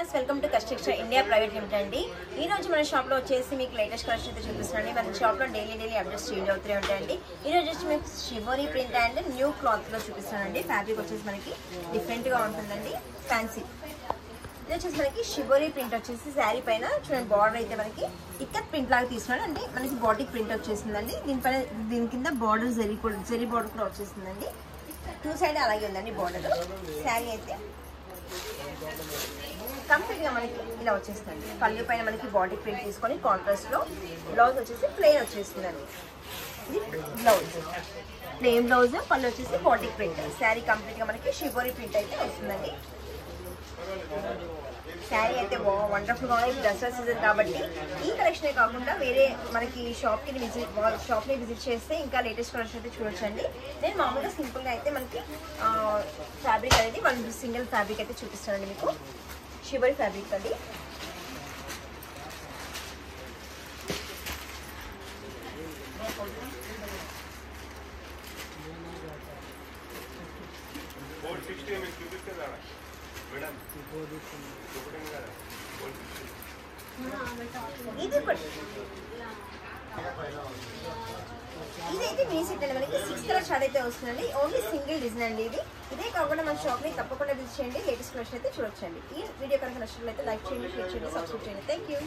Viewers welcome to కస్టెక్స్ట్రా India private limited అండి. ఈ రోజు మన షాప్ లో వచ్చేసి మీకు లేటెస్ట్ కలెక్షన్ అయితే చూపిస్తున్నాండి. మన షాప్ లో డైలీ అప్డేట్స్ చేంజ్ అవుతూనే ఉంటాయండి. ఈ రోజు వచ్చి మీకు shibori print and new cloth లో చూపిస్తానండి. ఫ్యాబ్రిక్ వచ్చేసి మనకి డిఫరెంట్ గా ఉంటుందండి, ఫ్యాన్సీ. ఇది వచ్చేసి మనకి షిబోరి ప్రింట్ వచ్చేసి శారీ పైన చూడండి, బార్డర్ అయితే మనకి ఇక్కత్ ప్రింట్ లాగా తీసుకున్నాడు అంటే మనకి బాటిక్ ప్రింట్ వచ్చేసిందండి. దీనిపైన దీని కింద బార్డర్ జరీ బార్డర్ కూడా వచ్చేసిందండి. టూ సైడ్ అలాగే ఉందండి బార్డర్. శారీ అయితే కంప్లీట్ గా మనకి ఇలా వచ్చేస్తుందండి. పళ్ళు పైన మనకి బాడీ ప్రింట్ తీసుకొని కాంట్రాస్ట్ లో బ్లౌజ్ వచ్చేసి ప్లెయిన్ వచ్చేస్తుందండి. ఇది బ్లౌజ్ ప్లెయిన్ బ్లౌజ్, పళ్ళు వచ్చేసి బాడీ ప్రింట్. శారీ కంప్లీట్ గా మనకి షిబోరి ప్రింట్ అయితే వస్తుందండి. శారీ అయితే వండర్ఫుల్ గా ఉంది. దసరా సీజన్ కాబట్టి ఈ కలెక్షనే కాకుండా వేరే మనకి షాప్ని విజిట్ చేస్తే ఇంకా లేటెస్ట్ కలెక్షన్ అయితే చూడొచ్చండి. నేను మామూలుగా సింపుల్గా అయితే మనకి ఫ్యాబ్రిక్ అనేది సింగిల్ ఫ్యాబ్రిక్ అయితే చూపిస్తానండి మీకు. షిబోరి ఫ్యాబ్రిక్ అండి. ఇదైతే మీ సెట్ అండి. మనకి 6 కలర్ షార్ట్ అయితే వస్తుందండి. ఓన్లీ సింగిల్ డిజైన్ అండి ఇది. ఇదే కాకుండా మన షాప్ ని తప్పకుండా విజిట్ చేయండి. లేటెస్ట్ కలెక్షన్ అయితే చూడొచ్చండి. ఈ వీడియో కనుక నచ్చినట్లయితే లైక్ చేయండి, షేర్ చేయండి, సబ్స్క్రైబ్ చేయండి. Thank you.